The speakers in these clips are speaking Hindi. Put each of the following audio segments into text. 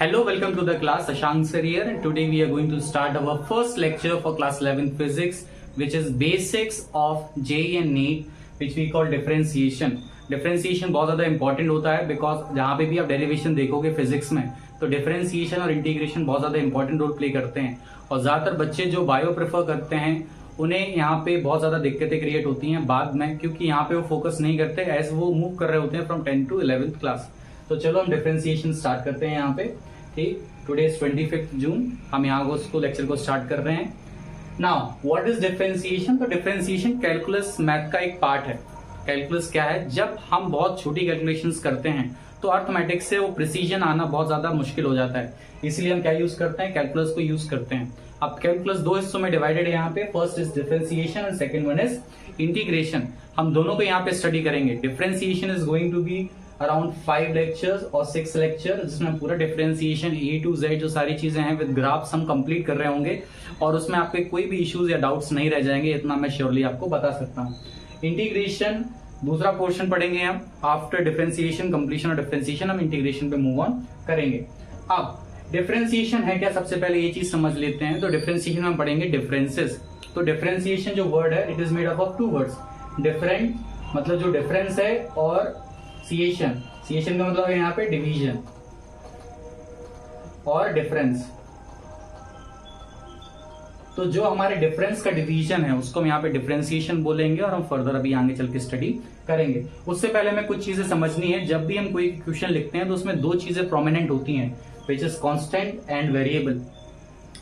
Hello, welcome to the class. Ashank sir here, and today we are going to start our first lecture for class 11 physics, which is basics of JEE and NEET, which we call differentiation. Differentiation बहुत ज्यादा इंपॉर्टेंट होता है बिकॉज जहां पे भी आप डेरिवेशन देखोगे फिजिक्स में तो डिफरेंशिएशन और इंटीग्रेशन बहुत ज्यादा इंपॉर्टेंट रोल प्ले करते हैं और ज्यादातर बच्चे जो बायो प्रेफर करते हैं उन्हें यहाँ पे बहुत ज्यादा दिक्कतें क्रिएट होती हैं बाद में, क्योंकि यहाँ पे वो फोकस नहीं करते एज वो मूव कर रहे होते हैं फ्रॉम 10 to 11th क्लास। तो चलो हम डिफरेंशिएशन स्टार्ट करते हैं यहाँ पे। ठीक, टुडे इज 25 जून, हम यहाँ को लेक्चर को स्टार्ट कर रहे हैं। Now what is differentiation? तो डिफरेंशिएशन कैलकुलस मैथ का एक पार्ट है। कैलकुलस क्या है? जब हम बहुत छोटी कैलकुलेशंस करते हैं तो अर्थमेटिक्स से वो प्रिसीजन आना बहुत ज्यादा मुश्किल हो जाता है, इसलिए हम क्या यूज करते हैं? कैलकुलस को यूज करते हैं। अब कैलकुलस दो हिस्सों में डिवाइडेड है यहाँ पे, first is differentiation and second one is integration. हम दोनों को यहाँ पे स्टडी करेंगे। Differentiation is going to be around 5 lectures और 6 लेक्चर, जिसमें पूरा डिफरेंशिएशन A to Z जो सारी चीजें हैं विद ग्राफ्स हम कंप्लीट कर रहे होंगे और उसमें आपके कोई भी इश्यूज या डाउट्स नहीं रह जाएंगे, इतना मैं श्योरली आपको बता सकता हूँ। इंटीग्रेशन दूसरा पोर्शन पढ़ेंगे हम। आफ्टर डिफरेंशिएशन, कंप्लीशन और डिफरेंशिएशन हम इंटीग्रेशन पे मूव ऑन करेंगे। अब डिफरेंशिएशन है क्या, सबसे पहले ये चीज समझ लेते हैं। तो डिफरेंशिएशन में पढ़ेंगे डिफरेंसेस। तो डिफरेंशिएशन जो वर्ड है it is made up of 2 words. Different मतलब जो डिफरेंस है और सिएशन, सिएशन का मतलब है यहाँ पे डिवीजन और डिफरेंस। तो जो हमारे डिफरेंस का डिवीजन है उसको हम यहाँ पे डिफरेंशिएशन बोलेंगे और हम फर्दर अभी आगे चल के स्टडी करेंगे। उससे पहले हमें कुछ चीजें समझनी है। जब भी हम कोई क्वेश्चन लिखते हैं तो उसमें 2 चीजें प्रोमिनेंट होती हैं, which is constant and variable.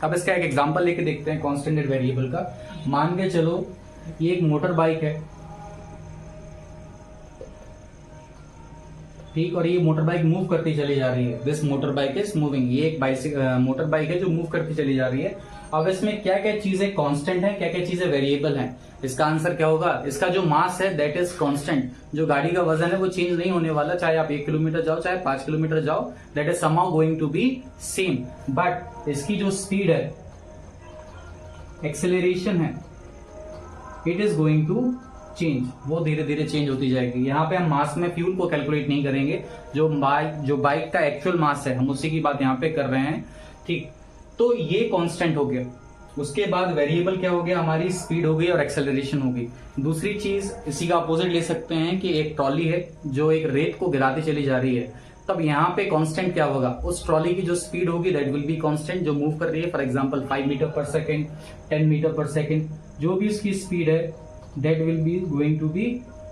अब इसका एक एग्जांपल लेके देखते हैं कांस्टेंट एंड वेरिएबल का। मान के चलो ये एक मोटर बाइक है, ठीक, और ये मोटर बाइक मूव करती चली जा रही है। This motor bike is moving. ये एक मोटर बाइक है जो मूव करती चली जा रही है। अब इसमें क्या क्या चीजें कांस्टेंट है, क्या क्या चीजें वेरिएबल हैं? इसका आंसर क्या होगा? इसका जो मास है दैट इज कांस्टेंट। जो गाड़ी का वजन है वो चेंज नहीं होने वाला, चाहे आप 1 किलोमीटर जाओ चाहे 5 किलोमीटर जाओ, that is somehow going to be same. But इसकी जो स्पीड है, एक्सेलरेशन है, it is going to change. वो धीरे धीरे चेंज होती जाएगी। यहाँ पे हम मास में फ्यूल को कैलकुलेट नहीं करेंगे, जो बाइक का एक्चुअल मास है हम उसी की बात यहाँ पे कर रहे हैं। ठीक, तो ये कांस्टेंट हो गया। उसके बाद वेरिएबल क्या हो गया? हमारी स्पीड हो गई और एक्सेलरेशन हो गई। दूसरी चीज इसी का अपोजिट ले सकते हैं कि एक ट्रॉली है जो एक रेत को गिराती चली जा रही है। तब यहाँ पे कांस्टेंट क्या होगा? उस ट्रॉली की जो स्पीड होगी दैट विल बी कांस्टेंट, जो मूव कर रही है। For example 5 metre per second, 10 metre per second, जो भी उसकी स्पीड है that will be going to be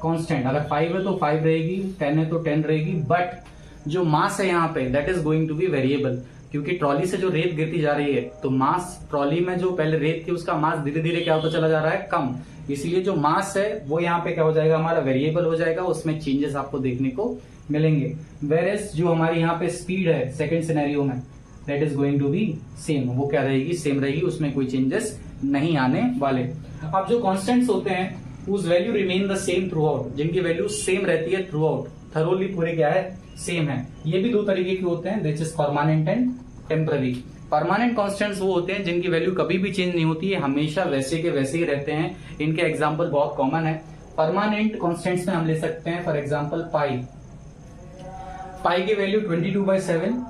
constant. अगर 5 है तो 5 रहेगी, 10 है तो 10 रहेगी। बट जो मास है यहाँ पे that is going to be variable, क्योंकि ट्रॉली से जो रेत गिरती जा रही है तो मास ट्रॉली में जो पहले रेत थी उसका मास धीरे धीरे क्या होता चला जा रहा है? कम। इसलिए जो मास है वो यहाँ पे क्या हो जाएगा? हमारा वेरिएबल हो जाएगा, उसमें चेंजेस आपको देखने को मिलेंगे। वेरेस जो हमारी यहाँ पे स्पीड है सेकेंड सिनेरियो में that is going to be same. वो क्या रहेगी? सेम रहेगी, उसमें कोई चेंजेस नहीं आने वाले। अब जो कॉन्स्टेंट्स होते हैं उस value remain the same through out, जिनकी वैल्यू सेम रहती है थ्रू आउट, थरोली पूरे क्या है? सेम है। ये भी 2 तरीके के होते हैं, this is permanent and temporary. Permanent constants वो होते हैं जिनकी वैल्यू कभी भी चेंज नहीं होती है, हमेशा वैसे के वैसे ही रहते हैं। इनके एग्जांपल बहुत कॉमन है। परमानेंट कांस्टेंट्स में हम ले सकते हैं फॉर एग्जांपल पाई। पाई की वैल्यू 22/7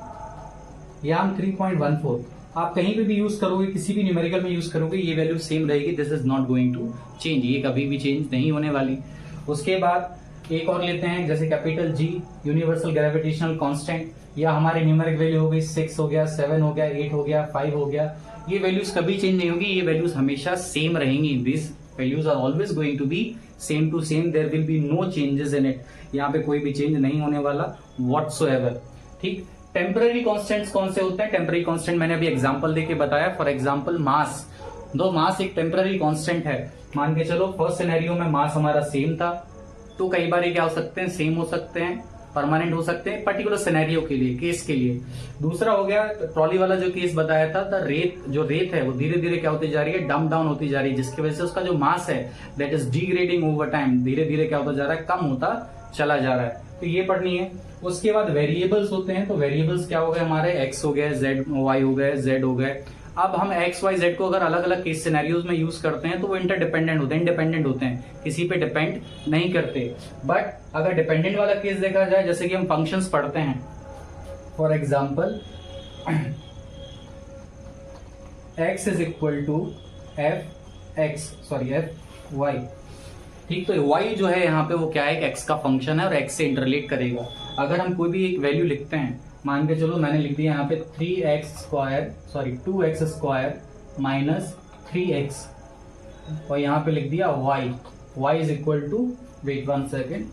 या हम 3.14। आप कहीं पे भी यूज करोगे, किसी भी न्यूमेरिकल में यूज करोगे, ये वैल्यू सेम रहेगी। This is not going to change, ये कभी भी चेंज नहीं होने वाली। उसके बाद एक और लेते हैं जैसे capital G, universal gravitational constant, या हमारी न्यूमेरिक वैल्यू हो गई 6 हो गया, 7 हो गया, 8 हो गया, 5 हो गया। ये वैल्यूज कभी चेंज नहीं होगी, ये वैल्यूज हमेशा सेम रहेंगी। This values are always going to be same to same, there will be no changes in it. यहाँ पे कोई भी चेंज नहीं होने वाला व्हाटसोएवर। ठीक, टेम्पररी कांस्टेंट्स कौन से होते हैं? टेम्पररी कांस्टेंट मैंने अभी एग्जांपल देके बताया। फॉर एग्जांपल मास, दो मास एक टेम्पररी कांस्टेंट है। मान के चलो फर्स्ट सिनेरियो में मास हमारा सेम था, तो कई बार ये क्या हो सकते हैं? सेम हो सकते हैं, परमानेंट हो सकते हैं पर्टिकुलर सिनेरियो के लिए, केस के लिए। दूसरा हो गया ट्रॉली वाला जो केस बताया था, द रेत, जो रेत है वो धीरे धीरे क्या होती जा रही है? डंप डाउन होती जा रही है, जिसकी वजह से उसका जो मास है that is degrading over time, धीरे धीरे क्या होता जा रहा है? कम होता चला जा रहा है। तो ये पढ़नी है। उसके बाद वेरिएबल्स होते हैं, तो वेरिएबल्स क्या हो गए हमारे? एक्स हो गए, जेड वाई हो गए, जेड हो गए। अब हम एक्स वाई जेड को अगर अलग अलग केस सिनेरियोज में यूज करते हैं तो वो इंटरडिपेंडेंट होते हैं, इंडिपेंडेंट होते हैं, किसी पे डिपेंड नहीं करते। बट अगर डिपेंडेंट वाला केस देखा जाए, जैसे कि हम फंक्शंस पढ़ते हैं, for example x is equal to f y. ठीक, तो y जो है यहाँ पे वो क्या है, x का फंक्शन है और x से इंटरलेट करेगा। अगर हम कोई भी एक वैल्यू लिखते हैं, मान के चलो मैंने लिख दिया यहाँ पे 2x स्क्वायर माइनस 3x, और यहाँ पे लिख दिया y is equal to, wait 1 second,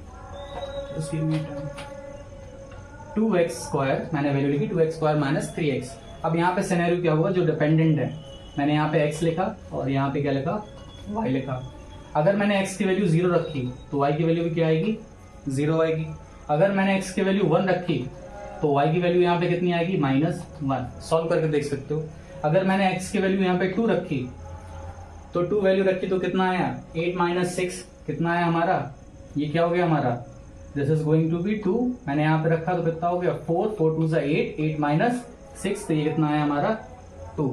2x square, मैंने वैल्यू लिखी 2x स्क्वायर माइनस 3x। अब यहाँ पे सिनेरियो क्या हुआ, जो डिपेंडेंट है, मैंने यहाँ पे x लिखा और यहाँ पे क्या लिखा, y लिखा। अगर मैंने x की वैल्यू 0 रखी तो y की वैल्यू भी क्या आएगी, 0 आएगी। अगर मैंने x की वैल्यू 1 रखी तो y की वैल्यू यहाँ पे कितनी आएगी, -1। सॉल्व करके देख सकते हो। अगर मैंने x की वैल्यू यहाँ पे 2 रखी तो 2 वैल्यू रखी तो कितना आया, 8 माइनस 6 कितना आया हमारा, ये क्या हो गया हमारा, this is going to be 2। मैंने यहाँ पे रखा तो कितना हो गया, 4 2 8 माइनस 6, तो ये कितना आया हमारा 2।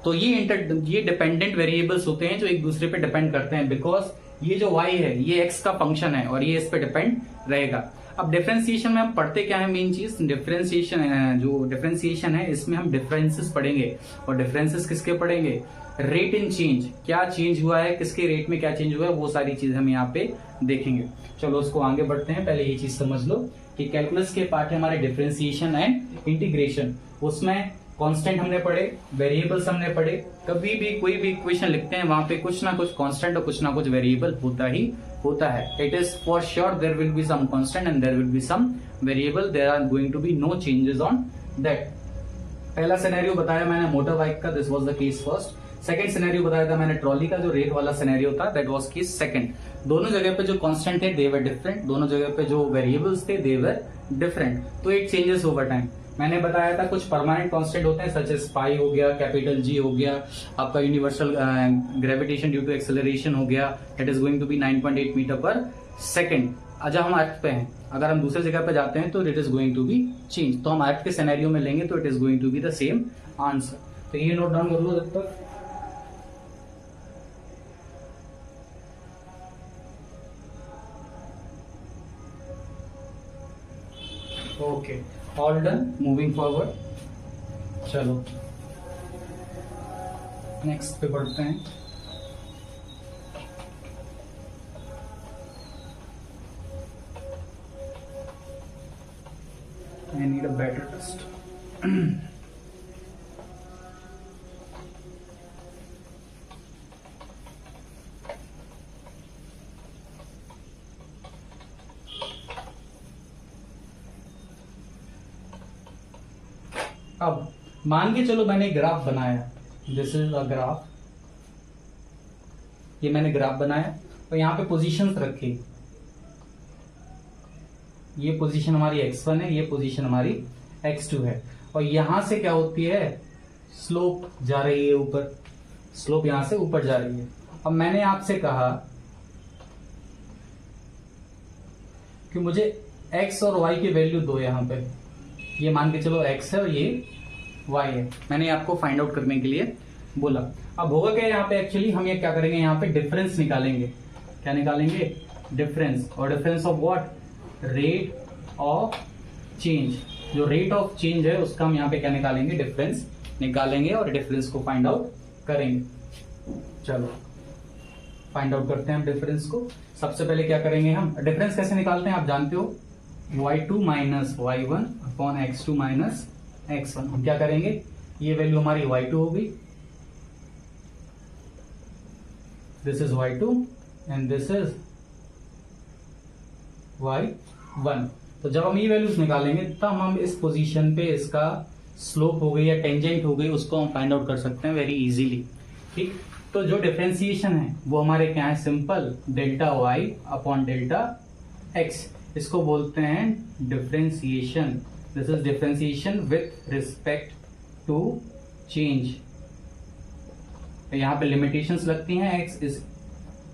तो ये डिपेंडेंट वेरिएबल्स होते हैं जो एक दूसरे पे डिपेंड करते हैं, बिकॉज ये जो y है ये x का फंक्शन है और ये इस पे डिपेंड रहेगा। अब डिफरेंशिएशन में हम पढ़ते क्या है, मेन चीज डिफरेंशिएशन है, इसमें हम डिफरेंसेस पढ़ेंगे। और डिफरेंसेस किसके पढ़ेंगे, रेट इन चेंज, क्या चेंज हुआ है, किसके रेट में क्या चेंज हुआ है, वो सारी चीज हम यहाँ पे देखेंगे। चलो उसको आगे बढ़ते हैं। पहले ये चीज समझ लो कि कैलकुलस के पार्ट है हमारे डिफरेंशिएशन एंड इंटीग्रेशन। उसमें कांस्टेंट हमने पढ़े, वेरिएबल्स हमने पढ़े। कभी भी कोई भी इक्वेशन लिखते हैं वहां पे कुछ ना कुछ कांस्टेंट और कुछ ना कुछ वेरिएबल होता ही होता है। It is for sure there will be some constant and there will be some variable, there are going to be no changes on that. पहला सिनेरियो बताया मैंने मोटर बाइक का, this was the case first. Second scenario बताया था मैंने ट्रॉली का, जो रेट वाला सिनेरियो था, दैट वाज केस सेकंड। दोनों जगह पे जो कांस्टेंट थे दे वर डिफरेंट, दोनों जगह पे जो वेरिएबल्स थे दे वर डिफरेंट, तो इट चेंजेस ओवर टाइम। मैंने बताया था कुछ परमानेंट कांस्टेंट होते हैं, सच एज पाई हो गया, कैपिटल जी हो गया, आपका universal gravitation due to acceleration हो गया, that is going to be 9.8 metre per second. जब हम अर्थ पे हैं, अगर हम दूसरे जगह पे जाते हैं तो it is going to be change. तो हम अर्थ के सिनेरियो में लेंगे तो it is going to be the same answer. तो ये नोट डाउन कर लो जब तक। Okay, all done, moving forward. चलो नेक्स्ट पे बढ़ते हैं। I need a better test. अब मान के चलो मैंने ग्राफ बनाया, दिस इज अ ग्राफ, ये मैंने ग्राफ बनाया और यहाँ पे पोजीशंस रखी। ये पोजीशन हमारी x1 है, ये पोजीशन हमारी x2 है, और यहां से क्या होती है, स्लोप जा रही है ऊपर, स्लोप यहां से ऊपर जा रही है। अब मैंने आपसे कहा कि मुझे x और y की वैल्यू दो यहां पे, ये मान के चलो x है और ये y है, मैंने आपको फाइंड आउट करने के लिए बोला। अब होगा क्या यहाँ पे, एक्चुअली हम ये क्या करेंगे, यहाँ पे डिफरेंस निकालेंगे। क्या निकालेंगे, डिफरेंस। और difference of what, rate of change. जो रेट ऑफ चेंज है उसका हम यहाँ पे क्या निकालेंगे, डिफरेंस निकालेंगे और डिफरेंस को फाइंड आउट करेंगे। चलो फाइंड आउट करते हैं हम डिफरेंस को। सबसे पहले क्या करेंगे, हम डिफरेंस कैसे निकालते हैं आप जानते हो, y2 minus y1 upon x2 minus x1। हम क्या करेंगे, ये वैल्यू हमारी y2 होगी, this is y2 and this is y1। तो जब हम ये वैल्यूज निकालेंगे तब हम इस पोजीशन पे इसका स्लोप हो गई या टेंजेंट हो गई उसको हम फाइंड आउट कर सकते हैं वेरी इजीली। ठीक, तो जो डिफरेंशिएशन है वो हमारे क्या है, simple, delta y upon delta x, इसको बोलते हैं differentiation. This is differentiation with respect to change. यहाँ पे लिमिटेशंस लगती हैं, x इज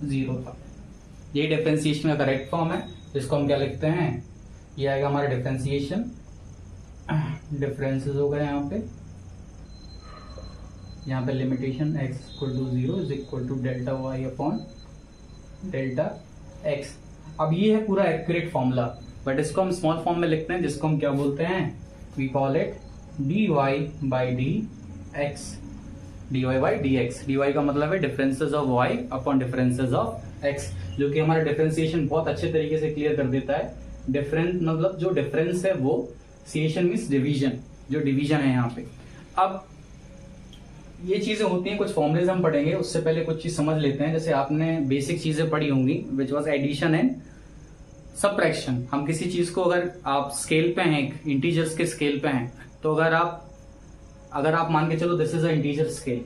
0 था। ये डिफरेंशिएशन का करेक्ट फॉर्म है, इसको हम क्या लिखते हैं, ये आएगा हमारा डिफरेंशिएशन। डिफरेंसेस हो गए यहाँ पे limitation x equal to 0 is equal to delta y upon delta x। अब ये है पूरा एक्यूरेट फॉर्मूला, बट इसको हम स्मॉल फॉर्म में लिखते हैं, जिसको हम क्या बोलते हैं, we call it dy by D x, dy by D x. dy का मतलब है differences of y upon differences of x, जो कि हमारा डिफरेंशिएशन बहुत अच्छे तरीके से क्लियर कर देता है। डिफरेंस मतलब जो डिफरेंस है वो, सिएशन मीन्स डिवीजन, जो डिवीजन है यहाँ पे। अब ये चीजें होती हैं, कुछ फॉर्मुलेज हम पढ़ेंगे, उससे पहले कुछ चीज समझ लेते हैं। जैसे आपने बेसिक चीजें पढ़ी होंगी which was addition and subtraction. हम किसी चीज को, अगर आप स्केल पे हैं, इंटीजर्स के स्केल पे हैं, तो अगर आप मान के चलो this is a integer scale,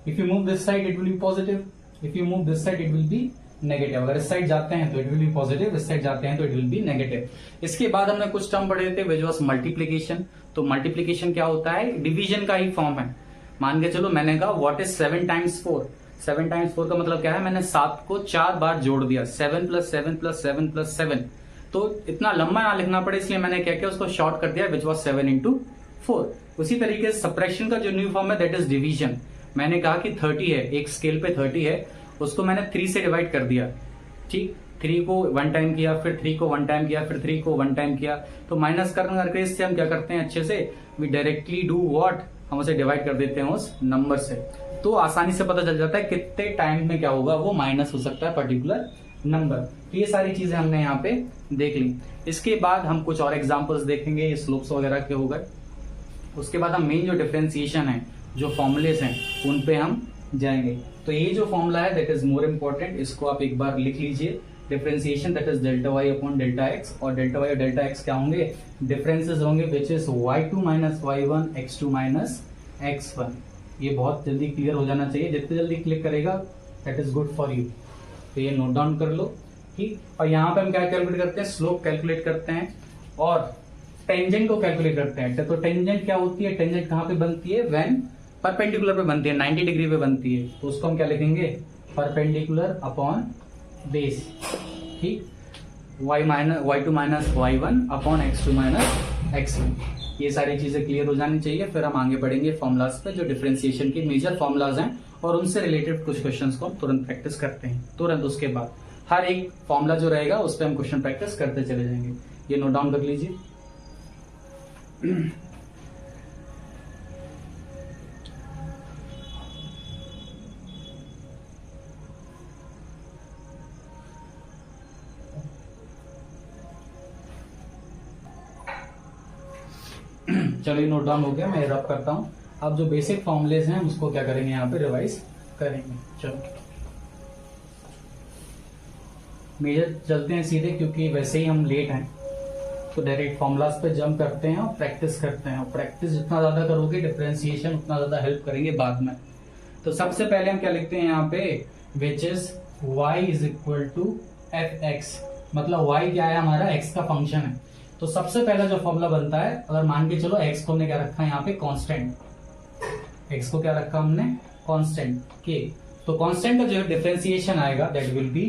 if you move this side it will be positive, if you move this side it will be negative. अगर इस साइड जाते हैं तो इट विल बी पॉजिटिव, इस साइड जाते हैं तो इट विल बी नेगेटिव। इसके बाद हमने कुछ टर्म पढ़े थे विच वाज मल्टीप्लीकेशन। तो मल्टीप्लीकेशन क्या होता है, डिवीजन का ही फॉर्म है। मान के चलो मैंने कहा व्हाट इज 7 टाइम्स 4, 7 टाइम्स 4 का मतलब क्या है, मैंने 7 को 4 बार जोड़ दिया, 7 प्लस 7 प्लस 7 प्लस 7। तो इतना लंबा ना लिखना पड़े इसलिए मैंने क्या किया, उसको शॉर्ट कर दिया विच वाज 7 इंटू 4। उसी तरीके से सब्ट्रैक्शन का जो न्यू फॉर्म है दैट इज डिवीजन। मैंने कहा कि 30 है, एक स्केल पे 30 है, उसको मैंने 3 से डिवाइड कर दिया, ठीक। 3 को 1 टाइम किया, फिर 3 को 1 टाइम किया, फिर 3 को 1 टाइम किया। तो माइनस करके इससे हम क्या करते हैं अच्छे से, वी डायरेक्टली डू व्हाट, हम उसे डिवाइड कर देते हैं उस नंबर से। तो आसानी से पता चल जाता है कितने टाइम में क्या होगा, वो माइनस हो सकता है पर्टिकुलर नंबर। तो ये सारी चीजें हमने यहाँ पे देख ली। इसके बाद हम कुछ और एग्जाम्पल्स देखेंगे, स्लोप्स वगैरह के हो गए। उसके बाद हम मेन जो डिफरेंशिएशन है, जो फॉर्मुलेस हैं, उन पे हम जाएंगे। तो ये जो फॉर्मूला है दैट इज मोर इम्पोर्टेंट, इसको आप एक बार लिख लीजिए। Differentiation that is delta y upon delta x, और डेल्टा वाई और डेल्टा एक्स क्या होंगे, डिफरेंसेस होंगे which is y2 minus y1 x2 minus x1। ये बहुत जल्दी क्लियर हो जाना चाहिए, जितने जल्दी क्लिक करेगा that is good for you. तो ये नोट डाउन कर लो, ठीक। और यहाँ पे हम क्या कैलकुलेट करते हैं, स्लोप कैलकुलेट करते हैं और टेंजेंट को कैलकुलेट करते हैं। तो टेंजेंट क्या होती है, टेंजेंट कहाँ पे बनती है, व्हेन परपेंडिकुलर पे बनती है, 90 डिग्री पे बनती है। तो उसको हम क्या लिखेंगे, परपेंडिकुलर अपॉन बेस, ठीक। y2 minus y1 upon x2 minus x1। ये सारी चीजें क्लियर हो जानी चाहिए। फिर हम आगे बढ़ेंगे फॉर्मुलाज पे, जो डिफरेंशिएशन के मेजर फॉर्मुलाज हैं, और उनसे रिलेटेड कुछ क्वेश्चंस को हम तुरंत प्रैक्टिस करते हैं। तुरंत उसके बाद हर एक फॉर्मुला जो रहेगा उस पर हम क्वेश्चन प्रैक्टिस करते चले जाएंगे। ये नोट डाउन कर लीजिए। चलो ये नोट डाउन हो गया, मैं रब करता हूं। अब जो बेसिक फॉर्मुलेज हैं उसको क्या करेंगे, यहाँ पे रिवाइज करेंगे। चलो मेजर चलते हैं सीधे, क्योंकि वैसे ही हम लेट हैं, तो डायरेक्ट फॉर्मुलाज पे जंप करते हैं और प्रैक्टिस करते हैं। और प्रैक्टिस जितना ज्यादा करोगे डिफरेंशिएशन उतना ज्यादा हेल्प करेंगे बाद में। तो सबसे पहले हम क्या लिखते हैं यहाँ पे, which is y is equal to f x, मतलब y क्या है, हमारा x का फंक्शन है। तो सबसे पहला जो फॉर्मूला बनता है, अगर मान के चलो x को हमने क्या रखा है यहाँ पे, कांस्टेंट, x को क्या रखा हमने, कांस्टेंट k। तो कांस्टेंट का जो डिफरेंशिएशन आएगा that will B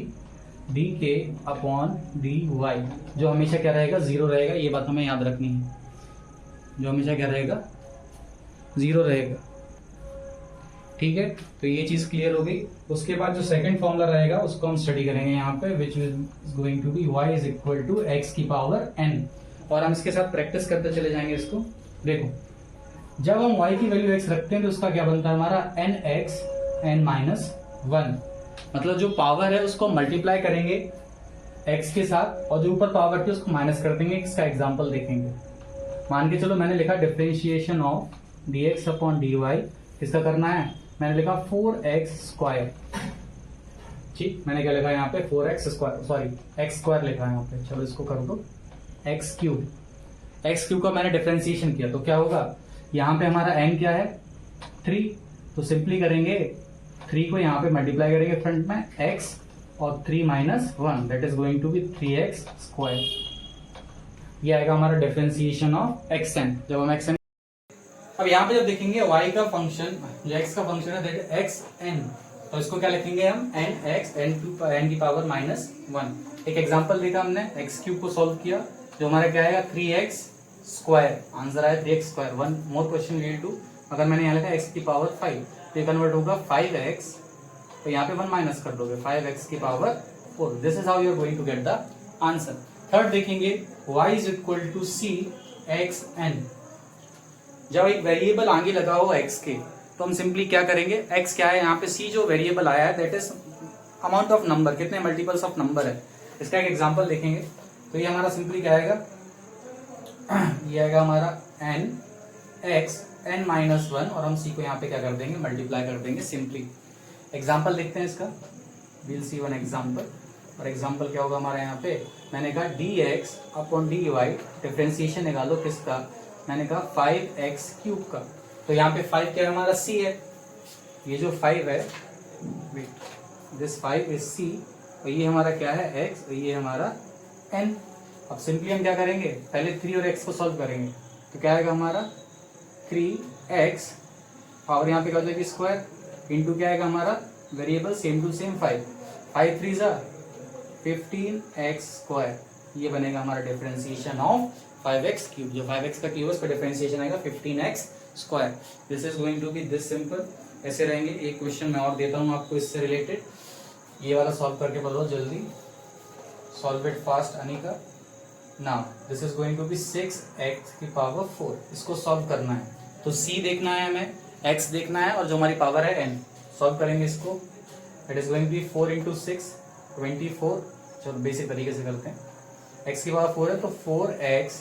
dk upon dy, जो हमेशा क्या रहेगा, जीरो रहेगा। ये बात हमें याद रखनी है, जो हमेशा क्या रहेगा, जीरो रहेगा, ठीक है। तो ये चीज क्लियर हो गई। उसके बाद जो सेकंड फॉर्मूला रहेगा उसको हम स्टडी करेंगे यहाँ पे, which is going to be y is equal to x की पावर n, और हम इसके साथ प्रैक्टिस करते चले जाएंगे इसको। देखो जब हम y की वैल्यू x रखते हैं तो उसका क्या बनता है हमारा, nx n माइनस 1, मतलब जो पावर है उसको मल्टीप्लाई करेंगे x के साथ, और जो ऊपर पावर थी उसको माइनस कर देंगे। इसका एग्जाम्पल देखेंगे। मान के चलो मैंने लिखा differentiation of dx upon dy, किसका करना है, मैंने लिखा 4x स्क्वायर, ठीक। मैंने क्या लिखा यहाँ पे, 4x square, sorry x square लिखा है यहाँ पे। चलो इसको कर दो x क्यूब का मैंने डिफरेंशिएशन किया, तो क्या होगा, यहाँ पे हमारा n क्या है, 3। तो सिंपली करेंगे, 3 को यहाँ पे मल्टीप्लाई करेंगे फ्रंट में, x और 3 minus 1 that is going to be 3x square. ये आएगा हमारा डिफरेंशिएशन ऑफ xn। जब हम xn, अब यहाँ पे जब देखेंगे y का फंक्शन, जो x का फंक्शन है दैट xn, तो इसको क्या लिखेंगे हम, nx n की पावर माइनस 1। एक एग्जांपल देखा हमने, x क्यूब को सॉल्व किया, जो हमारा क्या आएगा, 3x स्क्वायर, आंसर आया 3x square. One more question we'll do, अगर मैंने यहाँ लिखा x की पावर 5, तो ये कन्वर्ट होगा 5x, तो यहाँ पे 1 माइनस कर दोगे, 5x की power 4। This is how you are going to get the answer. Third देखेंगे, y is equal to c x n. जब एक वेरिएबल आगे लगा हो एक्स के तो हम सिंपली क्या करेंगे, एक्स क्या है यहाँ पे, सी जो वेरिएबल आया है that is amount of number, कितने मल्टीपल्स ऑफ नंबर है। इसका एक एग्जांपल देखेंगे तो ये हमारा सिंपली क्या आएगा, ये आएगा हमारा n x n minus one, और हम सी को यहाँ पे क्या कर देंगे, मल्टीप्लाई कर देंगे सिंपली। एग्जाम्पल देखते हैं इसका, विल सी वन एग्जाम्पल। और एग्जाम्पल क्या होगा हमारा यहाँ पे, मैंने कहा d x upon d y, differentiation निकालो किसका, मैंने कहा 5x क्यूब का। तो यहाँ पे 5 क्या है हमारा, c है, ये जो 5 है, दिस 5 इज c, और ये हमारा क्या है x, और ये हमारा n। अब सिंपली हम क्या करेंगे, पहले 3 और x को सॉल्व करेंगे, तो क्या आएगा हमारा 3x, पावर यहाँ पे क्या हो जाएगी स्क्वायर, इंटू क्या आएगा हमारा वेरिएबल सेम टू सेम 5, 5 3 जा 15x स्क्वायर, ये बनेगा हमारा डिफरेंशिएशन ऑफ 5x क्यूब। जो 5x का क्यूब है उसका डिफरेंशिएशन आएगा 15x square. This is going to be this simple. ऐसे रहेंगे। एक क्वेश्चन मैं और देता हूँ आपको इससे रिलेटेड, ये वाला सॉल्व करके बताओ जल्दी, solve it fast Anika. Now this is going to be 6x की पावर 4, इसको सॉल्व करना है। तो c देखना है हमें, x देखना है, और जो हमारी पावर है n, सॉल्व करेंगे इसको। It is going to be 4 into 6 24, चलो बेसिक तरीके से करते हैं। x की पावर 4 है तो 4x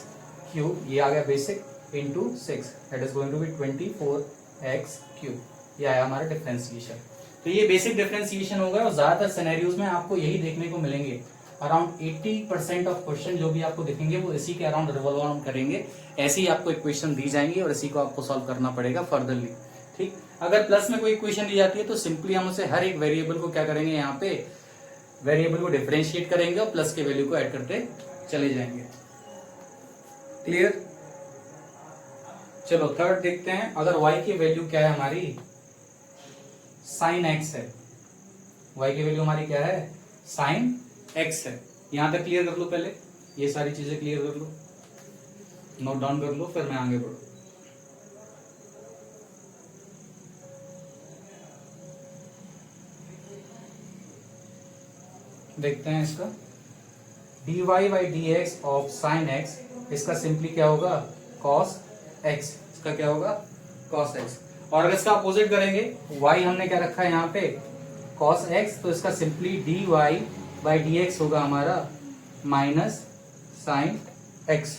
क्यूब, ये आ गया basic, into 6, that is going to be 24x cube, ये आया हमारा डिफरेंशिएशन। तो ये बेसिक डिफरेंशिएशन होगा, और ज्यादातर सिनेरियोज में आपको यही देखने को मिलेंगे। अराउंड 80% ऑफ क्वेश्चन जो भी आपको दिखेंगे वो इसी के अराउंड रिवॉल्व अराउंड करेंगे। ऐसे ही आपको इक्वेशन दी जाएंगी और इसी को आपको सॉल्व करना पड़ेगा फर्दरली। ठीक, अगर प्लस में कोई इक्वेशन दी जाती है तो सिंपली हम उसे हर एक वेरिएबल को क्या करेंगे, यहाँ पे वेरिएबल को डिफरेंशिएट करेंगे और प्लस के वैल्यू को ऐड करते चले जाएंगे। क्लियर? चलो थर्ड देखते हैं। अगर y की वैल्यू क्या है हमारी, साइन x है, y की वैल्यू हमारी क्या है, साइन x है। यहां तक क्लियर कर लो, पहले ये सारी चीजें क्लियर कर लो, नोट डाउन कर लो, फिर मैं आगे बढ़ू। देखते हैं इसका, dy by D x of sine x, इसका सिंपली क्या होगा, cos x, इसका क्या होगा cos x। और अगर इसका अपोजिट करेंगे, y हमने क्या रखा है यहाँ पे cos x, तो इसका simply dy by D x होगा हमारा minus sine x,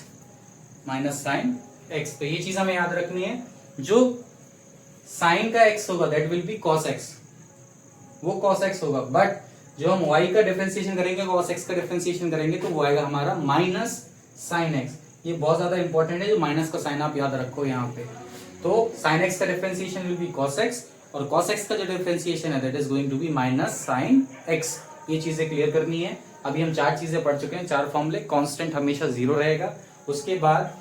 minus sine x। तो ये चीज हमें याद रखनी है, जो साइन का x होगा that will be cos x, वो cos x होगा। बट जो हम y का डिफरेंशिएशन करेंगे, cos x का डिफरेंशिएशन करेंगे, तो वो आएगा हमारा माइनस साइन x। ये बहुत ज्यादा इंपॉर्टेंट है, जो माइनस का साइन आप याद रखो यहाँ पे। तो साइन x का differentiation will be cos x, और cos x का जो डिफरेंशिएशन है that is going to be minus sine x। ये चीजें क्लियर करनी है। अभी हम 4 चीजें पढ़ चुके हैं, 4 फॉर्मूले। कांस्टेंट हमेशा 0 रहेगा। उसके बाद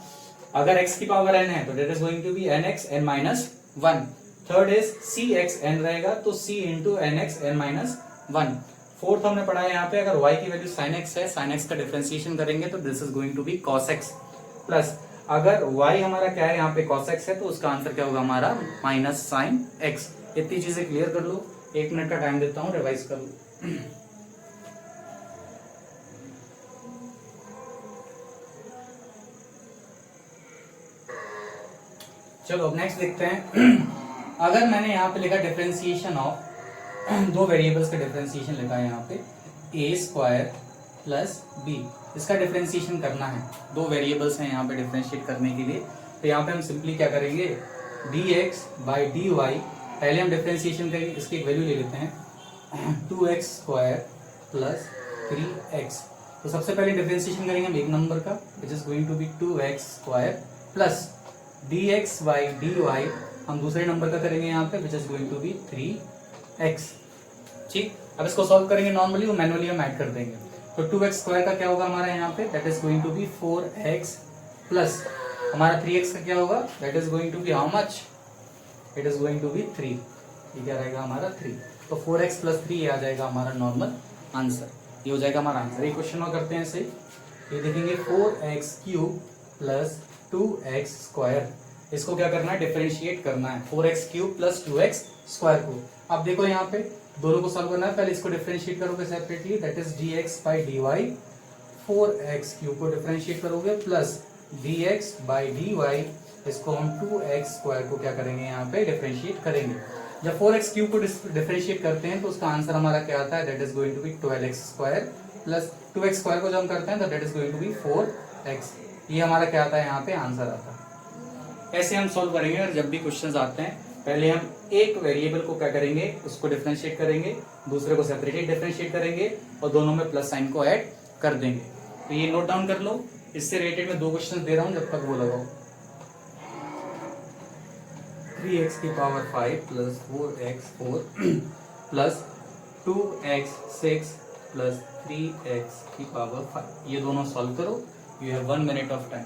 अगर x की पावर n है तो that is going to be nx n minus 1। Third is cx n रहेगा तो c into nx n minus 1। Fourth हमने पढ़ा है यहाँ पे, अगर y की वैल्यू sin x है, sin x का डिफरेंशिएशन करेंगे तो this is going to be cos x। Plus अगर y हमारा क्या है यहाँ पे cos x है, तो उसका आंसर क्या होगा हमारा माइनस sin x। इतनी चीजें क्लियर कर लो। 1 मिनट का टाइम देता हूँ, रिवाइज कर लो। चलो अब नेक्स्ट देखते हैं। अगर मैंने यहाँ पे लिखा डिफरेंशिएशन ऑफ 2 वेरिएबल्स का डिफरेंशिएशन लिखा है यहाँ पे a स्क्वायर प्लस b, इसका डिफरेंशिएशन करना है। 2 वेरिएबल्स हैं यहाँ पे डिफरेंशिएट करने के लिए। तो यहाँ पे हम सिंपली क्या करेंगे, dx बाई dy, पहले हम डिफरेंशिएशन करेंगे, इसकी एक वैल्यू ले लेते हैं 2x स्क्वायर प्लस 3x। तो सबसे पहले डिफरेंशिएशन करेंगे हम एक नंबर का, which is going to be 2x square plus dx by dy हम दूसरे नंबर का करेंगे यहाँ पे, which is going to be 3x। ठीक, अब इसको सॉल्व करेंगे नॉर्मली, वो मैनुअली हम ऐड कर देंगे। तो 2x स्क्वायर का क्या होगा हमारा यहाँ पे, that is going to be 4x plus हमारा 3x का क्या होगा, that is going to be how much, it is going to be 3। ये क्या रहेगा हमारा 3। तो 4x प्लस 3 ये आ जाएगा हमारा नॉर्मल आंसर। ये हो जाएगा हमारा आंसर। ये क्वेश्चन और करते हैं ऐसे। ये देखेंगे 4x cube plus 2x square, इसको क्या करना है, डिफरेंशिएट करना है 4x cube plus 2x square को। अब देखो यहाँ पे दोनों को सॉल्व करना है, पहले इसको डिफरेंशिएट करोगे separately, that is dx by dy। 4x cube को डिफरेंशिएट करोगे प्लस dx बाई dy, इसको हम 2x स्क्वायर को क्या करेंगे यहाँ पे डिफरेंशिएट करेंगे। जब 4x क्यूब को डिफरेंशिएट करते हैं तो उसका आंसर हमारा क्या आता है, that is going to be 12x square plus 2x square को जब हम करते हैं तो that is going to be 4x। ये हमारा क्या आता है यहाँ पे आंसर आता है। ऐसे हम सॉल्व करेंगे और जब भी क्वेश्चंस आते हैं पहले हम एक वेरिएबल को क्या करेंगे, उसको डिफरेंशिएट करेंगे, दूसरे को सेपरेटेड डिफरेंशिएट करेंगे और दोनों में प्लस साइन को ऐड कर देंगे। तो ये नोट डाउन कर लो। इससे रिलेटेड मैं 2 क्वेश्चन दे रहा हूं, जब तक वो लगाओ। 3x की power 5 plus 4x 4 plus 2x 6 plus 3x की पावर 5, ये दोनों सॉल्व करो। You have 1 minute of time.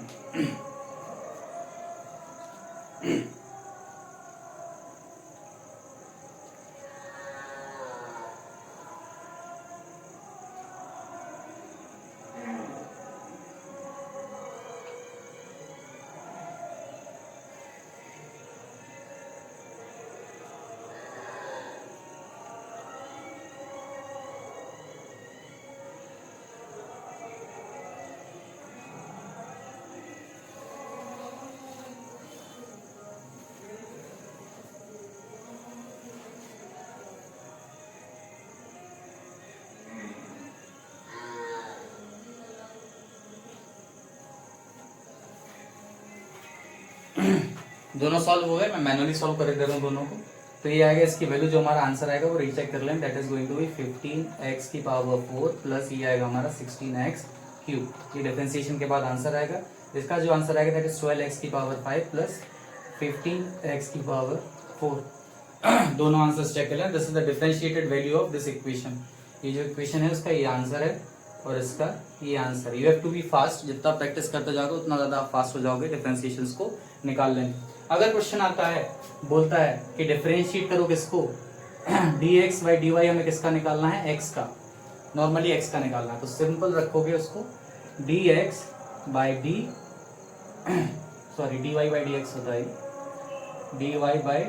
दोनों सॉल्व हो गए, मैं मैनुअली सॉल्व कर दे रहा हूँ दोनों को। तो ये आएगा, इसकी वैल्यू जो हमारा आंसर आएगा वो रीचेक कर लें, that is going to be 15x की पावर 4 प्लस ये आएगा हमारा 16x क्यूब। ये डिफरेंशिएशन के बाद आंसर आएगा। इसका जो आंसर आएगा दैट इज 12x की पावर 5 प्लस 15x की पावर 4। दोनों आंसर्स चेक कर लें। This is the differentiated value of this equation. ये जो इक्वेशन है उसका ये आंसर है और इसका ये answer. You have to be fast, जितना प्रैक्टिस करते जाओगे उतना ज्यादा आप फास्ट हो जाओगे डिफरेंशिएशंस को निकाल लेंगे। अगर क्वेश्चन आता है, बोलता है कि डिफरेंशिएट करो किसको, dx बाई dy, हमें किसका निकालना है, x का, नॉर्मली x का निकालना है, तो सिंपल रखोगे उसको dx by dy by dx होता है dy बाई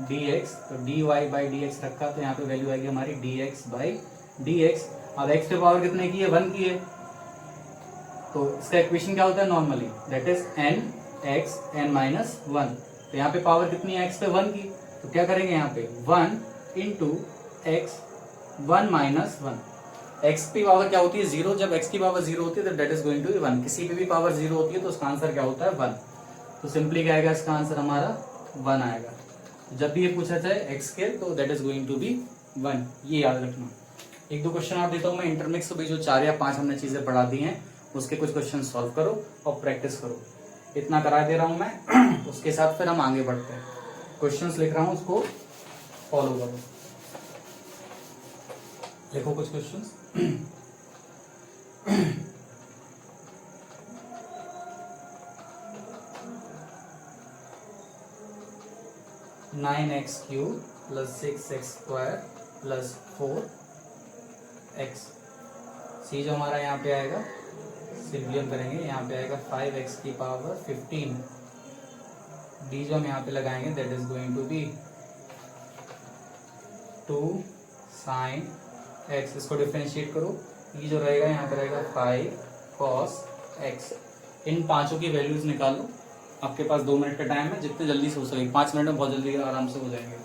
dx। तो dy बाई dx रखा तो यहाँ पे वैल्यू आएगी हमारी dx बाई dx। अब x के पावर कितने की है, 1 की है, तो इसका इक्वेशन क्या होता है normally, that is n x n minus 1। तो यहाँ पे पावर कितनी है x पे 1 की, तो क्या करेंगे यहाँ पे 1 इंटू एक्स 1 माइनस 1। x की पावर क्या होती है 0, जब x की पावर 0 होती है तो that is going to be 1। किसी पे भी पावर 0 होती है तो उसका आंसर क्या होता है 1। तो सिंपली क्या आएगा, इसका आंसर हमारा 1 आएगा। जब भी ये पूछा जाए x के तो that is going to be 1, ये याद रखना। 1-2 क्वेश्चन आप देता हूँ मैं इंटरमिक्स, भी जो 4 या 5 हमने चीजें पढ़ा दी हैं उसके कुछ क्वेश्चन सॉल्व करो और प्रैक्टिस करो। इतना करा दे रहा हूं मैं, उसके साथ फिर हम आगे बढ़ते हैं। क्वेश्चंस लिख रहा हूं, उसको फॉलो करो। लिखो कुछ questions. 9x cube plus 6x square plus 4x। सी जो हमारा यहाँ पे आएगा सिंपली हम करेंगे, यहाँ पे आएगा 5x की पावर 15। डी जो हम यहाँ पे लगाएंगे that is going to be 2 sine x। इसको डिफरेंशिएट करो, ये जो रहेगा यहाँ पे रहेगा 5 cos x। इन पांचों की वैल्यूज निकाल लो। आपके पास 2 मिनट का टाइम है, जितने जल्दी से हो सके, 5 मिनट में बहुत जल्दी आराम से हो जाएंगे।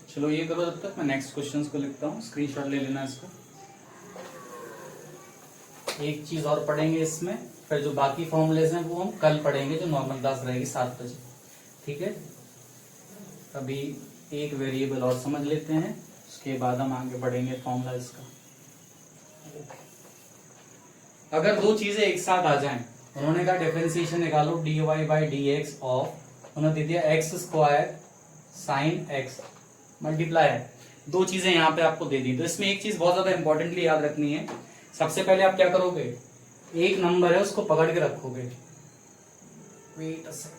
चलो ये करो, जब तक मैं नेक्स्ट क्वेश्चंस को लिखता हूँ। स्क्रीनशॉट ले लेना इसको। एक चीज और पढ़ेंगे इसमें, फिर जो बाकी फॉर्मूलेज हैं वो हम कल पढ़ेंगे, जो नॉर्मल क्लास रहेगी 7 बजे। ठीक है, अभी एक वेरिएबल और समझ लेते हैं। उसके बाद हम आगे बढ़ेंगे फॉर्मूला इसका। अगर दो चीजें एक साथ आ जाएं, उन्होंने कहा डिफरेंशिएशन निकालो dy by D x of, उन्होंने दे दिया x square sine x multiply है, दो चीजें यहाँ पे आपको दे दी। तो इसमें एक चीज बहुत ज्यादा इंपॉर्टेंटली याद रखनी है। सबसे पहले आप क्या करोगे, एक नंबर है उसको पकड़ के रखोगे। वेट अ सेकंड,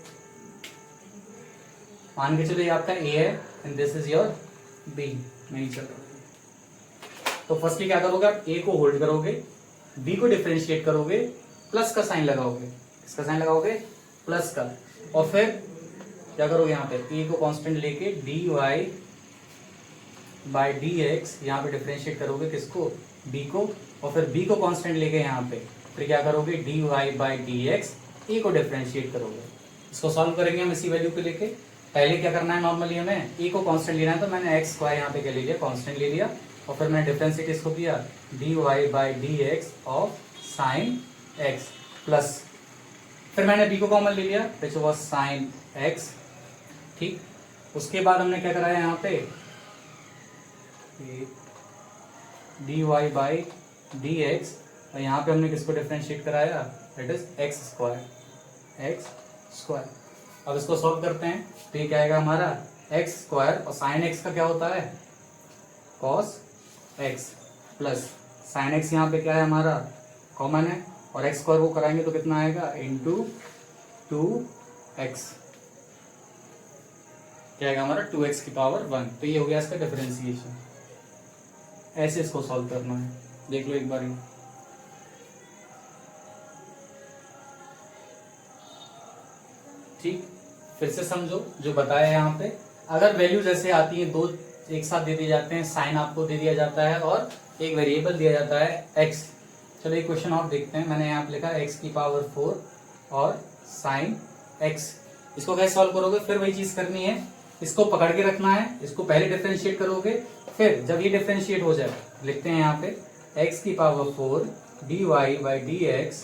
मान के चलो ये आपका ए है and this is your b, नहीं चल रहा। तो फर्स्टली क्या करोगे, आप ए को होल्ड करोगे, बी को डिफरेंशिएट करोगे, प्लस का साइन लगाओगे। इसका साइन लगाओगे प्लस का, और फिर क्या करोगे यहाँ पे ए को कांस्टेंट लेके d Y by D x यहाँ पे डिफरेंशिएट करोगे किसको, बी को, और फिर बी को कांस्टेंट लेके यहाँ पे फिर क्या करोगे D Y by D X A को डिफरेंशिएट करोगे। इसको सॉल्व करेंगे हम इसी वैल्यू को लेके। पहले क्या करना है, नॉर्मली हमें ए को कांस्टेंट लेना है, तो मैंने एक्स स्क्वायर यहाँ पे क्या ले लिया, कांस्टेंट ले लिया, और फिर मैंने डिफरेंशिएट इसको किया d Y by D x of sine x plus, फिर मैंने बी को कॉमन ले लिया विच वाज साइन एक्स। ठीक, उसके बाद हमने क्या कराया यहाँ पे d Y by D x, और यहाँ पे हमने किसको डिफरेंशिएट कराया, दैट इज एक्स स्क्वायर। अब इसको सॉल्व करते हैं, तो ये क्या आएगा हमारा एक्स स्क्वायर, और साइन एक्स का क्या होता है cos x, plus sine x यहाँ पे क्या है हमारा कॉमन है, और एक्स स्क्वायर को कराएंगे तो कितना आएगा इंटू 2x, क्या आएगा हमारा 2x की पावर 1। तो ये हो गया इसका डिफरेंशिएशन। ऐसे इसको सॉल्व करना है, देख लो एक बार ही। ठीक, फिर से समझो जो बताया यहाँ पे, अगर वैल्यू जैसे आती है, दो एक साथ दे दिए जाते हैं, साइन आपको दे दिया जाता है और एक वेरिएबल दिया जाता है एक्स। चलो एक क्वेश्चन और देखते हैं, मैंने यहाँ पे लिखा एक्स की पावर 4 और साइन एक्स। इसको कैसे सॉल्व करोगे, फिर वही चीज करनी है, इसको पकड़ के रखना है, इसको पहले डिफरेंशिएट करोगे, फिर जब ये डिफरेंशिएट हो जाए लिखते हैं यहाँ पे एक्स की power 4 d Y by D x,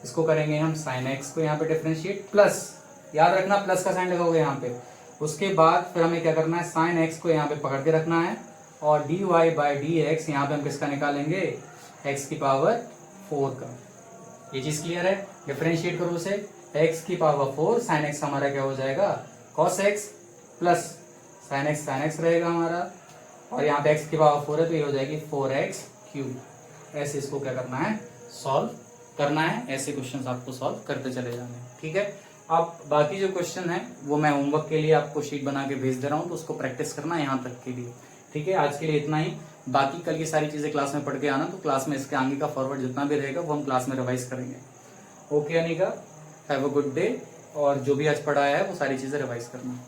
इसको करेंगे हम साइन एक्स को यहाँ पे डिफरेंशिएट, प्लस याद रखना प्लस का साइन लगाओगे यहाँ पे। उसके बाद फिर हमें क्या करना है, साइन एक्स को यहाँ पे पकड़ के रखना है, और d Y by D x यहाँ पे हम किसका निकालेंगे, एक्स की पावर 4 का। ये चीज क्लियर है, डिफरेंशिएट करो उसे, एक्स की पावर 4 साइन एक्स हमारा क्या हो जाएगा cos x, plus sine x रहेगा हमारा, और यहाँ पे एक्स की पावर 4 है तो ये हो जाएगी 4x क्यूब। ऐसे इसको क्या करना है, सॉल्व करना है। ऐसे क्वेश्चन आपको सॉल्व करते चले जाने हैं। ठीक है, अब बाकी जो क्वेश्चन है वो मैं होमवर्क के लिए आपको शीट बना के भेज दे रहा हूँ, तो उसको प्रैक्टिस करना यहाँ तक के लिए। ठीक है, आज के लिए इतना ही। बाकी कल की सारी चीजें क्लास में पढ़ के आना, तो क्लास में इसके आगे का फॉरवर्ड जितना भी रहेगा वो हम क्लास में रिवाइज करेंगे। Okay Anika, have a good day, और जो भी आज पढ़ाया है वो सारी चीजें रिवाइज करना।